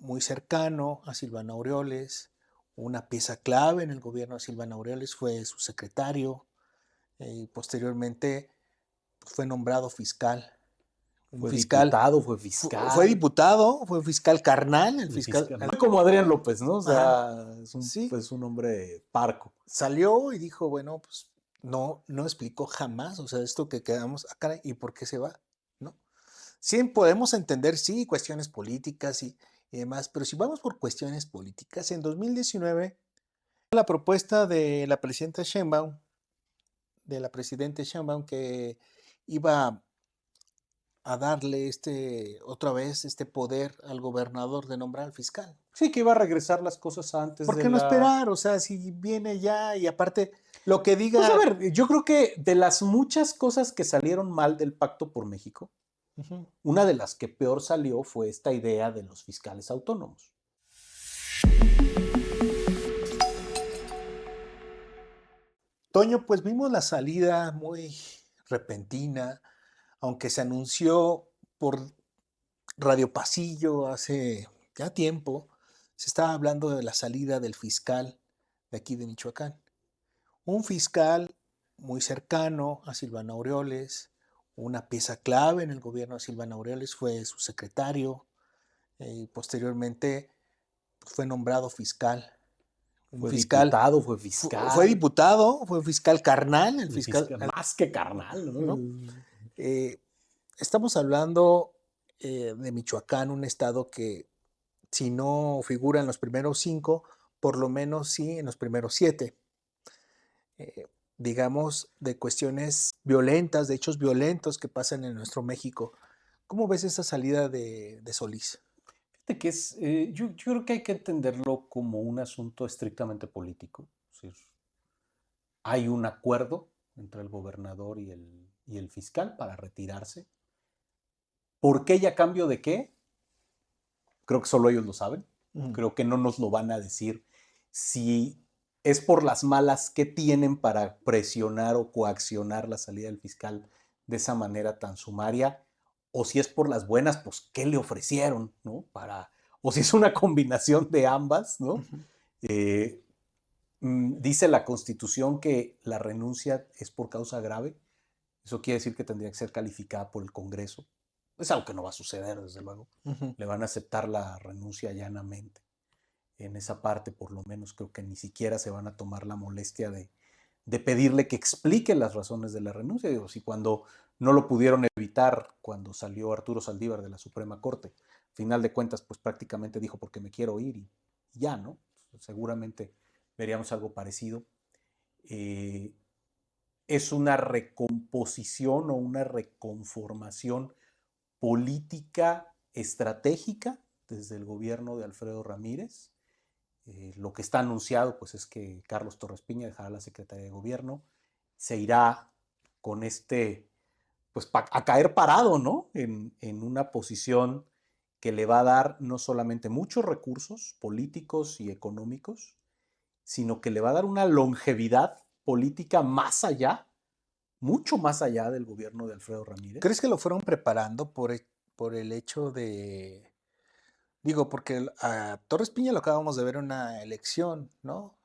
muy cercano a Silvano Aureoles, una pieza clave en el gobierno de Silvano Aureoles, fue su secretario, y posteriormente pues, fue nombrado fiscal. Un Fue fiscal, diputado, fue fue fiscal. diputado, fue fiscal carnal, el El fiscal. fiscal. Como Adrián López, ¿no? O Ajá, sea, sí, pues un hombre parco. salió y dijo, bueno, pues no explicó jamás, o sea, esto que quedamos acá y por qué se va, ¿no? Sí, podemos entender, sí, cuestiones políticas y demás, pero si vamos por cuestiones políticas, en 2019, la propuesta de la presidenta Sheinbaum, de la presidenta Sheinbaum, que iba a darle otra vez este poder al gobernador de nombrar al fiscal. Sí, que iba a regresar las cosas antes ¿Por de qué no la... esperar? O sea, si viene ya y aparte lo que Pues a diga. ver, yo creo que de las muchas cosas que salieron mal del Pacto por México, Ujú. una de las que peor salió fue esta idea de los fiscales autónomos. Toño, pues vimos la salida muy repentina, aunque se anunció por Radio Pasillo hace ya tiempo, se estaba hablando de la salida del fiscal de aquí de Michoacán. Un fiscal muy cercano a Silvano Aureoles, una pieza clave en el gobierno de Silvano Aureoles, fue su secretario, y posteriormente pues, fue nombrado fiscal. Un Fue fiscal, diputado, fue fue fiscal, diputado, fue fiscal carnal, el el fiscal, fiscal más que carnal, ¿no? ¿no? Eh, Estamos hablando de Michoacán, un estado que si no figura en los primeros 5, por lo menos sí en los primeros 7. Eh, digamos, de cuestiones violentas, de hechos violentos que pasan en nuestro México. ¿Cómo ves esa salida de Solís? Fíjate que yo creo que hay que entenderlo como un asunto estrictamente político. Es decir, hay un acuerdo entre el gobernador y el fiscal para retirarse. ¿Por qué y a cambio de qué? Creo que solo ellos lo saben. Mm. Creo que no nos lo van a decir si es por las malas que tienen para presionar o coaccionar la salida del fiscal de esa manera tan sumaria, o si es por las buenas, pues qué le ofrecieron, ¿no? O si es una combinación de ambas, ¿no? Ujú. Eh, Dice la Constitución que la renuncia es por causa grave. Eso quiere decir que tendría que ser calificada por el Congreso. Es algo que no va a suceder, desde luego. Ujú. Le van a aceptar la renuncia llanamente. En esa parte, por lo menos, creo que ni siquiera se van a tomar la molestia de pedirle que explique las razones de la renuncia. Digo, si cuando no lo pudieron evitar, cuando salió Arturo Saldívar de la Suprema Corte, al final de cuentas, pues prácticamente dijo porque me quiero ir y ya, ¿no? Seguramente veríamos algo parecido. Eh, es una recomposición o una reconformación política estratégica desde el gobierno de Alfredo Ramírez. Lo que está anunciado pues, es que Carlos Torres Piña dejará la Secretaría de Gobierno, se irá con pues a caer parado, ¿no? En una posición que le va a dar no solamente muchos recursos políticos y económicos, sino que le va a dar una longevidad política más allá, mucho más allá del gobierno de Alfredo ¿Crees Ramírez. que lo fueron preparando por el hecho de, digo, porque a Torres Piña lo acabamos de ver en una elección, ¿no?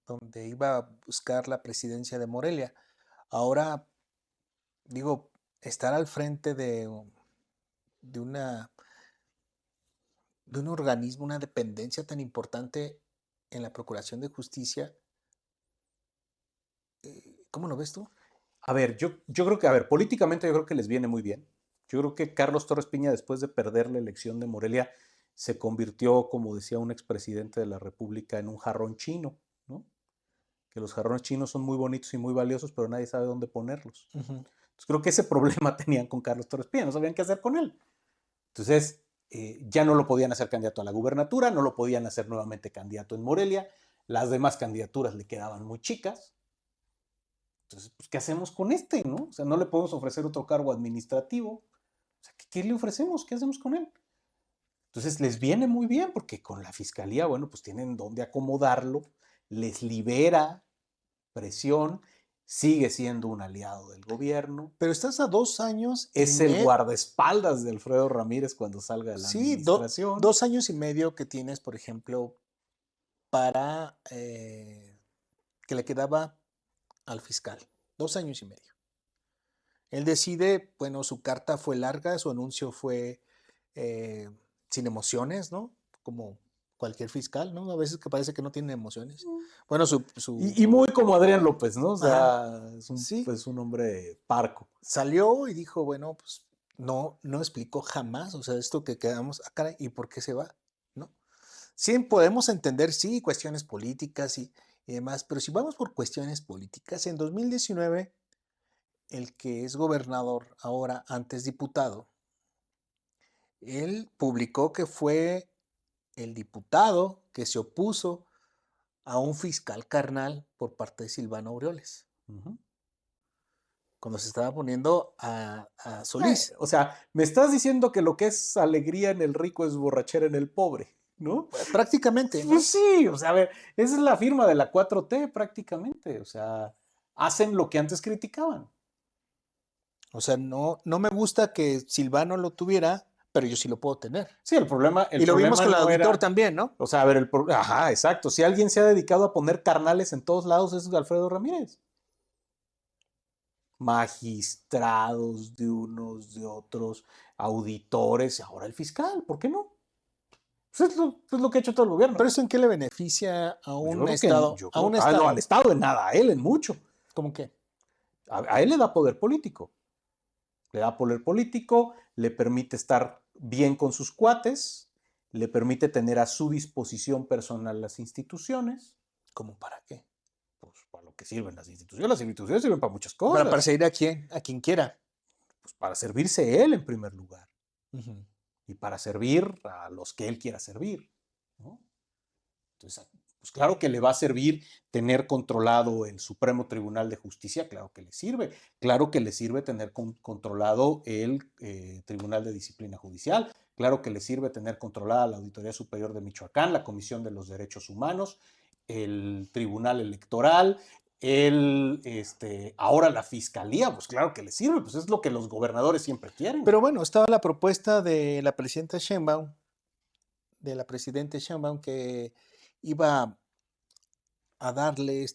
Donde iba a buscar la presidencia de Morelia. Ahora, digo, estar al frente de una de un organismo, una dependencia tan importante en la Procuración de Justicia, ¿cómo lo ves tú? A ver, yo creo que, a ver, políticamente yo creo que les viene muy bien. Yo creo que Carlos Torres Piña, después de perder la elección de Morelia, se convirtió, como decía un expresidente de la República, en un jarrón chino, ¿no? Que los jarrones chinos son muy bonitos y muy valiosos, pero nadie sabe dónde ponerlos. Ujú. Entonces creo que ese problema tenían con Carlos Torres Piña, no sabían qué hacer con él. Entonces, ya no lo podían hacer candidato a la gubernatura, no lo podían hacer nuevamente candidato en Morelia, las demás candidaturas le quedaban muy chicas. Entonces, pues, ¿qué hacemos con este, no? O sea, no le podemos ofrecer otro cargo administrativo. O sea, ¿qué le ofrecemos? ¿Qué hacemos con él? Entonces, les viene muy bien porque con la fiscalía, bueno, pues tienen dónde acomodarlo, les libera presión, sigue siendo un aliado del gobierno, Pero estás a 2 años y es el medio, guardaespaldas de Alfredo Ramírez cuando salga de la sí, administración. 2 años y medio que tienes, por ejemplo, para que le quedaba al fiscal. 2 años y medio. Él decide, bueno, su carta fue larga, su anuncio fue eh, sin emociones, ¿no? Como cualquier fiscal, ¿no? A veces que parece que no tiene emociones. Bueno, Y muy como Adrián López, ¿no? O ajá, sea, sí, pues un hombre parco. salió y dijo, bueno, pues no explicó jamás, o sea, esto que quedamos, ah, caray, ¿y por qué se va? ¿No? Sí, podemos entender, sí, cuestiones políticas y demás, pero si vamos por cuestiones políticas, en 2019, el que es gobernador ahora, antes diputado, él publicó que fue el diputado que se opuso a un fiscal carnal por parte de Silvano Aureoles, Ujú. cuando se estaba poniendo a Solís. O sea, me estás diciendo que lo que es alegría en el rico es borrachera en el pobre, ¿no? Prácticamente, Pues ¿no? sí, o sea, a ver, esa es la firma de la 4T prácticamente, o sea, hacen lo que antes criticaban. O sea, no me gusta que Silvano lo tuviera, pero yo sí lo puedo tener. Sí, el Y lo vimos problema con el no auditor era, también, ¿no? o sea, a ver, ajá, exacto, si alguien se ha dedicado a poner carnales en todos lados es Alfredo Ramírez. Magistrados de unos, de otros, auditores, y ahora el fiscal, ¿por qué no? Pues es lo que ha hecho todo el gobierno. Pero eso en qué le beneficia a Pues un estado, yo a creo, un no, al estado, Estado en nada, a él en mucho. ¿cómo qué? A él le da poder político. Le da poder político, le permite estar bien con sus cuates, le permite tener a su disposición personal las instituciones. ¿Cómo para qué? Pues para lo que sirven las instituciones sirven para muchas Para cosas. perseguir a quién, a quien quiera. Pues para servirse él en primer lugar Ujú. y para servir a los que él quiera servir, ¿no? Entonces, pues claro que le va a servir tener controlado el Supremo Tribunal de Justicia, claro que le sirve. Claro que le sirve tener controlado el Tribunal de Disciplina Judicial, claro que le sirve tener controlada la Auditoría Superior de Michoacán, la Comisión de los Derechos Humanos, el Tribunal Electoral, ahora la Fiscalía, pues claro que le sirve, pues es lo que los gobernadores siempre quieren. Pero bueno, estaba la propuesta de la presidenta Sheinbaum, de la presidenta Sheinbaum, que iba a darle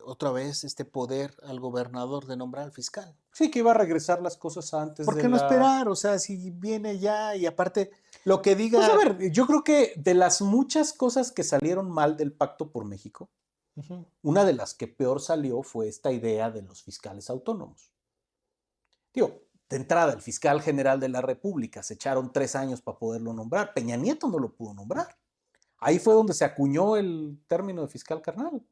otra vez este poder al gobernador de nombrar al fiscal. Sí, que iba a regresar las cosas antes ¿Por de qué no la... esperar? O sea, si viene ya y aparte lo que Pues a diga. ver, yo creo que de las muchas cosas que salieron mal del Pacto por México, Ujú. una de las que peor salió fue esta idea de los fiscales autónomos. Digo, de entrada, el fiscal general de la República se echaron 3 años para poderlo nombrar. Peña Nieto no lo pudo nombrar. Ahí fue donde se acuñó el término de fiscal carnal.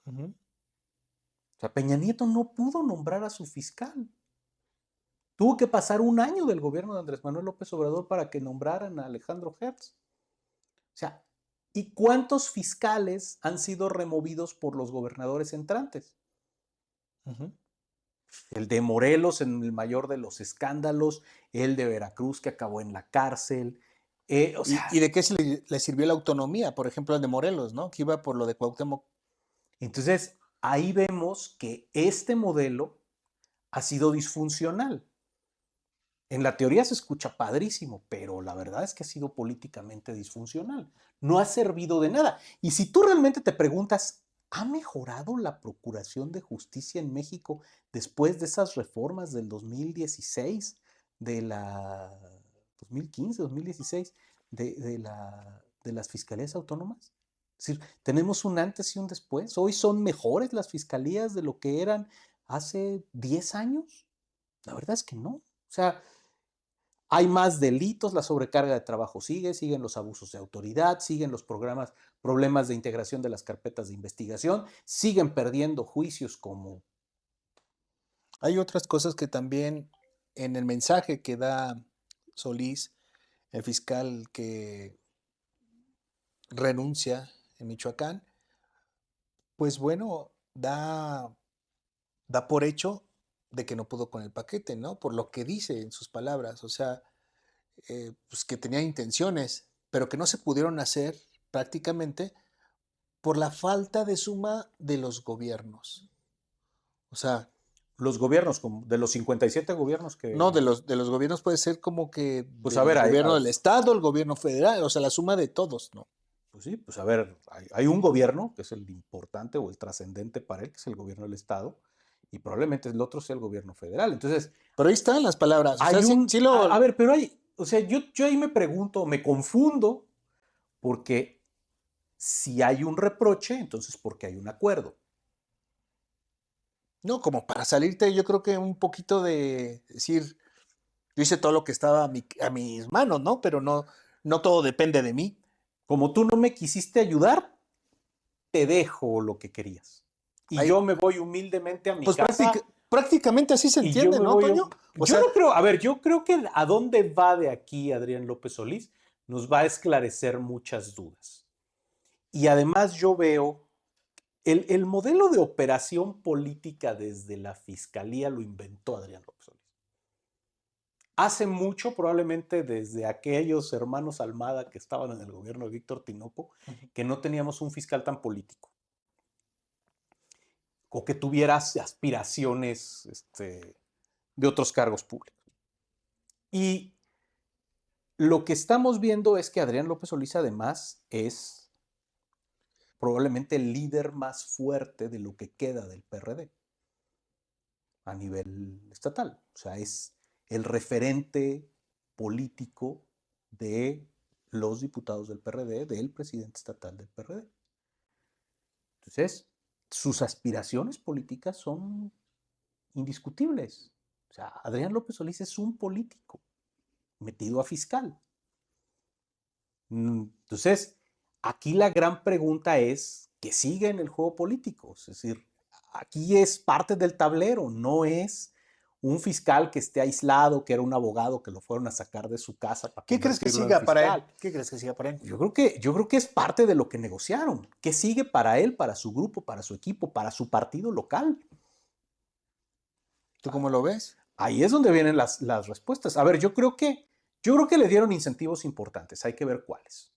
Ujú. O sea, Peña Nieto no pudo nombrar a su fiscal. Tuvo que pasar un año del gobierno de Andrés Manuel López Obrador para que nombraran a Alejandro Hertz. O sea, ¿y cuántos fiscales han sido removidos por los gobernadores entrantes? Ujú. El de Morelos en el mayor de los escándalos, el de Veracruz que acabó en la cárcel. O ¿Y sea, de qué le sirvió la autonomía? Por ejemplo, el de Morelos, ¿no? Que iba por lo de Cuauhtémoc. entonces ahí vemos que este modelo ha sido disfuncional. En la teoría se escucha padrísimo, pero la verdad es que ha sido políticamente disfuncional. No ha servido de nada. Y si tú realmente te preguntas, ¿ha mejorado la Procuración de Justicia en México después de esas reformas del 2016, de la 2015, 2016, de las fiscalías autónomas? Es decir, tenemos un antes y un después. Hoy son mejores las fiscalías de lo que eran hace 10 años. La verdad es que no. O sea, hay más delitos, la sobrecarga de trabajo sigue, siguen los abusos de autoridad, siguen los problemas de integración de las carpetas de investigación, siguen perdiendo juicios como... Hay otras cosas que también en el mensaje que da Solís, el fiscal que renuncia en Michoacán, pues bueno, da por hecho de que no pudo con el paquete, ¿no? Por lo que dice en sus palabras, o sea, pues que tenía intenciones, pero que no se pudieron hacer prácticamente por la falta de suma de los gobiernos. O sea, Los gobiernos, de los 57 gobiernos no, que, de los gobiernos puede ser como que pues a ver, del gobierno del estado, el gobierno federal, o sea, la suma de todos, ¿no? pues sí, pues a ver, hay un gobierno que es el importante o el trascendente para él, que es el gobierno del estado, y probablemente el otro sea el gobierno federal. Entonces, Pero ahí están las palabras, o sea, hay sí, un, sí a lo, ver, pero hay, o sea, yo ahí me pregunto, me confundo, porque si hay un reproche, entonces ¿por qué hay un acuerdo? no, como para salirte, yo creo que un poquito de decir, yo hice todo lo que estaba a mis manos, ¿no? Pero no, no todo depende de mí. Como tú no me quisiste ayudar, te dejo lo que querías. Y Ahí, yo me voy humildemente a mi pues casa prácticamente así se y yo entiende, me ¿no, voy. Toño? O Yo sea, no creo, a ver, yo creo que a dónde va de aquí Adrián López Solís nos va a esclarecer muchas dudas. Y además yo veo el modelo de operación política desde la fiscalía lo inventó Adrián López Solís. Hace mucho, probablemente desde aquellos hermanos Almada que estaban en el gobierno de Víctor Tinoco, que no teníamos un fiscal tan político o que tuvieras aspiraciones de otros cargos públicos. Y lo que estamos viendo es que Adrián López Solís además es probablemente el líder más fuerte de lo que queda del PRD a nivel estatal. O sea, es el referente político de los diputados del PRD, del presidente estatal del PRD. Entonces, sus aspiraciones políticas son indiscutibles. O sea, Adrián López Solís es un político metido a fiscal. Entonces, aquí la gran pregunta es que sigue en el juego político. Es decir, aquí es parte del tablero, no es un fiscal que esté aislado, que era un abogado que lo fueron a sacar de su casa para ¿qué crees que convertirlo en siga para él? fiscal. ¿Qué crees que siga para él? Yo creo que es parte de lo que negociaron. ¿Qué sigue para él, para su grupo, para su equipo, para su partido local? ¿Tú cómo lo ves? Ahí es donde vienen las respuestas. A ver, yo creo que le dieron incentivos importantes. Hay que ver cuáles.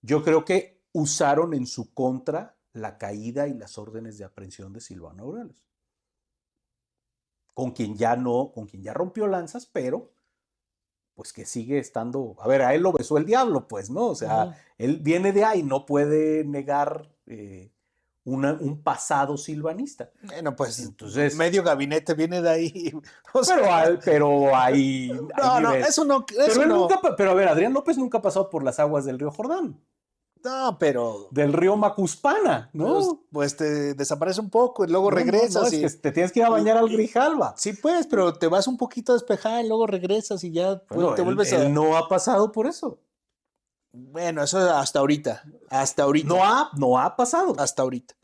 Yo creo que usaron en su contra la caída y las órdenes de aprehensión de Silvano Aureoles, con quien ya rompió lanzas, pero pues que sigue estando, a ver, a él lo besó el diablo, pues, ¿no? O sea, Ujú. él viene de ahí, no puede negar un pasado silvanista. Bueno, pues Entonces, medio gabinete viene de ahí. O sea, pero hay no, no, nivel. eso no, Pero eso él no. nunca, pero a ver, Adrián López nunca ha pasado por las aguas del río Jordán, No, pero del río Macuspana, pues, ¿no? pues te desaparece un poco y luego No, regresas es que te tienes que ir a bañar al y Grijalba. sí, pues, pero te vas un poquito a despejar y luego regresas y ya pues, Bueno, te él, vuelves él a. no ha pasado por eso. Bueno, eso hasta ahorita, hasta No ahorita, ha, no ha pasado. hasta ahorita.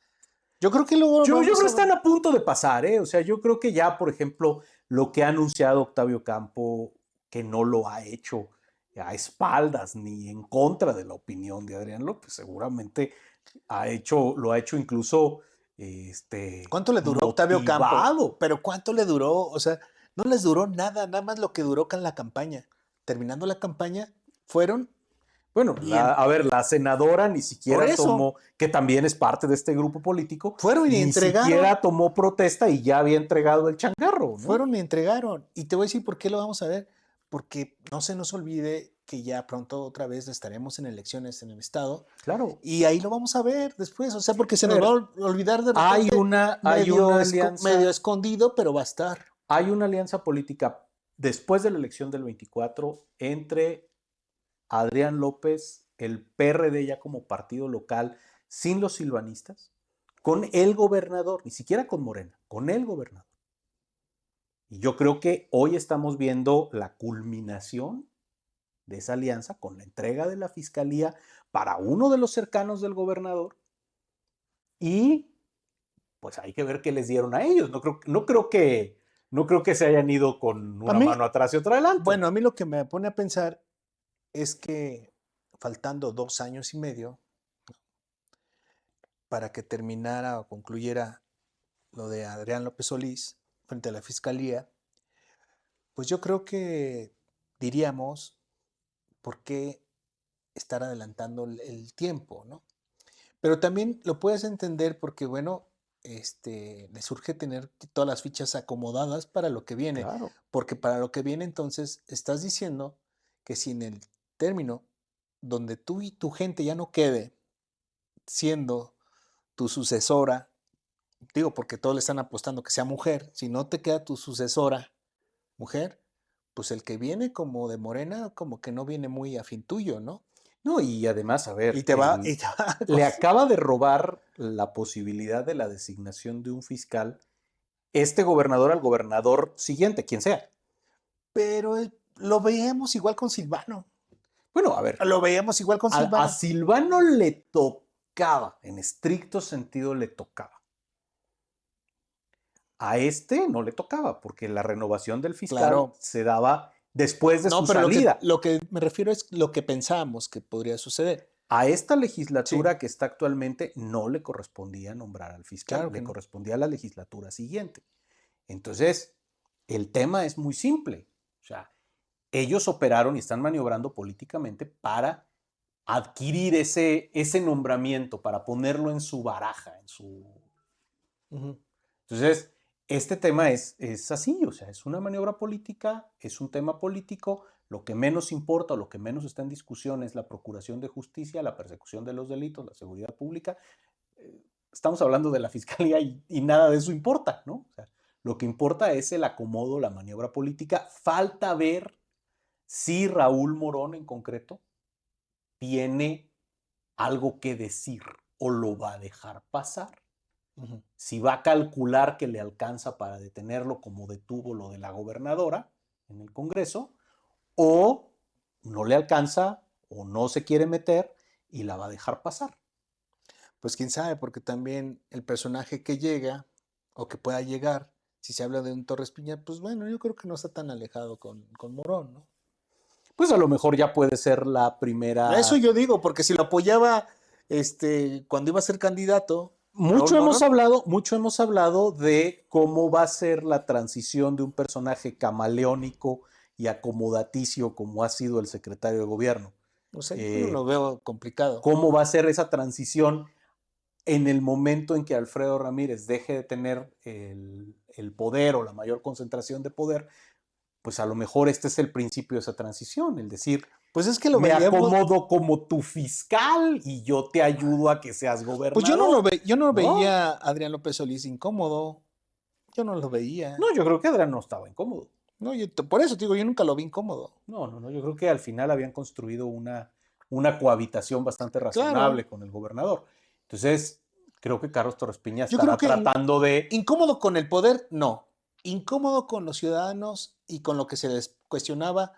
Yo creo que luego Yo creo vamos que a ver. están a punto de pasar, ¿eh? O sea, yo creo que ya, por ejemplo, lo que ha anunciado Octavio Campo, que no lo ha hecho a espaldas ni en contra de la opinión de Adrián López, seguramente lo ha hecho incluso ¿Cuánto le duró Octavio Campo? motivado. Pero ¿cuánto le duró? O sea, no les duró nada, nada más lo que duró con la campaña. Terminando la campaña, fueron Bueno, y a ver, la senadora ni por siquiera eso, tomó, que también es parte de este grupo político, fueron y ni entregaron, siquiera tomó protesta y ya había entregado el changarro, ¿no? fueron y entregaron. Y te voy a decir por qué lo vamos a ver. Porque no se nos olvide que ya pronto otra vez estaremos en elecciones en el estado Claro. y ahí lo vamos a ver después. O sea, porque se A nos va ver, a olvidar de hay repente una, hay medio, una medio alianza, escondido, pero va a estar. hay una alianza política después de la elección del 24 entre Adrián López, el PRD ya como partido local, sin los silvanistas, con el gobernador, ni siquiera con Morena, con el gobernador. Y yo creo que hoy estamos viendo la culminación de esa alianza con la entrega de la fiscalía para uno de los cercanos del gobernador y pues hay que ver qué les dieron a ellos. No creo que se hayan ido con A una mí, mano atrás y otra adelante. bueno, a mí lo que me pone a pensar es que faltando 2 años y medio para que terminara o concluyera lo de Adrián López Solís frente a la fiscalía, pues yo creo que diríamos por qué estar adelantando el tiempo, ¿no? Pero también lo puedes entender porque, bueno, les urge tener todas las fichas acomodadas para lo que viene, Claro. porque para lo que viene entonces estás diciendo que si en el término donde tú y tu gente ya no quede siendo tu sucesora, digo, porque todos le están apostando que sea mujer, si no te queda tu sucesora mujer, pues el que viene como de Morena, como que no viene muy afín tuyo, ¿no? No, y además, a Y ver, te va, y te va a le costar. acaba de robar la posibilidad de la designación de un fiscal este gobernador al gobernador siguiente, quien sea. Pero lo veíamos igual con Silvano. Bueno, a ver, Lo veíamos igual con a Silvano. Silvano le tocaba, en estricto sentido le tocaba. A este no le tocaba, porque la renovación del fiscal Claro. se daba después de No, su pero salida. lo que me refiero es lo que pensábamos que podría suceder. A esta Sí, legislatura que está actualmente no le correspondía nombrar al fiscal, claro que le no. correspondía a la legislatura siguiente. Entonces, el tema es muy simple. O sea, ellos operaron y están maniobrando políticamente para adquirir ese nombramiento, para ponerlo en su baraja, en su... Ujú. Entonces, este tema es así, o sea, es una maniobra política, es un tema político, lo que menos importa o lo que menos está en discusión es la procuración de justicia, la persecución de los delitos, la seguridad pública. Estamos hablando de la fiscalía y nada de eso importa, ¿no? O sea, lo que importa es el acomodo, la maniobra política. Falta ver si Raúl Morón en concreto tiene algo que decir o lo va a dejar pasar. Ujú. Si va a calcular que le alcanza para detenerlo como detuvo lo de la gobernadora en el Congreso, o no le alcanza o no se quiere meter y la va a dejar pasar. Pues quién sabe, porque también el personaje que llega o que pueda llegar, si se habla de un Torres Piña, pues bueno, yo creo que no está tan alejado con Morón, ¿no? Pues a lo mejor ya puede ser la Eso primera. yo digo, porque si lo apoyaba cuando iba a ser candidato, Raúl Morón, Mucho hemos hablado de cómo va a ser la transición de un personaje camaleónico y acomodaticio como ha sido el secretario de gobierno. no sé, yo no lo Eh, veo complicado. cómo va a ser esa transición en el momento en que Alfredo Ramírez deje de tener el poder o la mayor concentración de poder, pues a lo mejor este es el principio de esa transición, el decir, Pues es que lo me veíamos, acomodo como tu fiscal y yo te ayudo a que seas pues gobernador, yo no ¿no? veía a Adrián López Solís incómodo, yo no lo veía. No, yo creo que Adrián no estaba incómodo. No, por eso te digo, yo nunca lo vi incómodo. No, yo creo que al final habían construido una cohabitación bastante razonable Claro, con el gobernador. Entonces, creo que Carlos Torres Piña yo creo estará que tratando de... incómodo con el poder, no. Incómodo con los ciudadanos y con lo que se les cuestionaba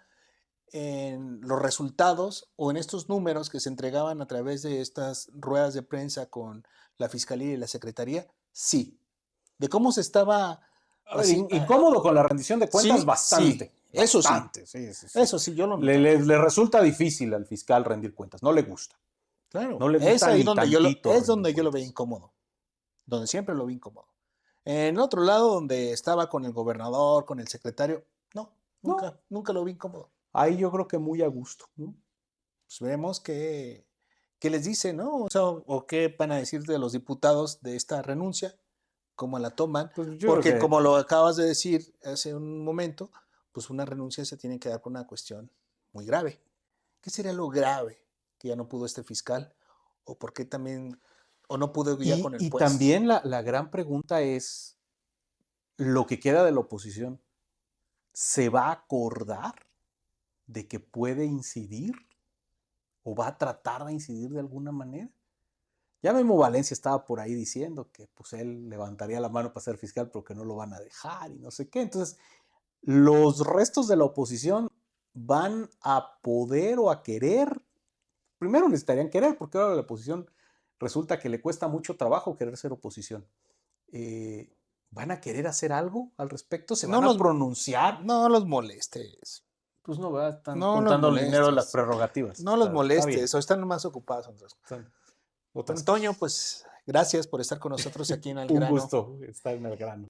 en los resultados o en estos números que se entregaban a través de estas ruedas de prensa con la Fiscalía y la Secretaría, sí. De cómo se estaba A ver, así, incómodo con la rendición de cuentas, sí, sí, bastante, bastante, sí. eso sí, yo lo Le, noté. le, le resulta difícil al fiscal rendir cuentas, no le gusta. No Claro, le es gusta ahí ni donde tantito es rendir donde yo lo veía cuentas. incómodo, donde siempre lo vi incómodo. En otro lado, donde estaba con el gobernador, con el secretario, no, No, nunca lo vi incómodo. ahí yo creo que muy a gusto, ¿no? Pues veremos qué les dice, ¿no? O sea, o qué van a decir de los diputados de esta renuncia, cómo la toman, Pues yo creo porque que como lo acabas de decir hace un momento, pues una renuncia se tiene que dar por una cuestión muy grave. ¿Qué sería lo grave que ya no pudo este fiscal? ¿O por qué también, o no pudo ya con el y puesto? también la gran pregunta es, lo que queda de la oposición, ¿se va a acordar de que puede incidir o va a tratar de incidir de alguna manera? Ya Memo Valencia estaba por ahí diciendo que pues él levantaría la mano para ser fiscal pero que no lo van a dejar y no sé qué. Entonces, los restos de la oposición van a poder o a querer, primero necesitarían querer, porque ahora la oposición resulta que le cuesta mucho trabajo querer ser oposición. Eh, ¿Van a querer hacer algo al respecto? ¿Se No van a los, pronunciar? no los molestes. Pues no, ¿verdad? Están No los contando el dinero de las molestes. prerrogativas. No los Está bien. molestes. O están más ocupados en otras cosas. Están Don otras Toño, cosas. pues gracias por estar con nosotros aquí en El Un Grano. gusto estar en el grano.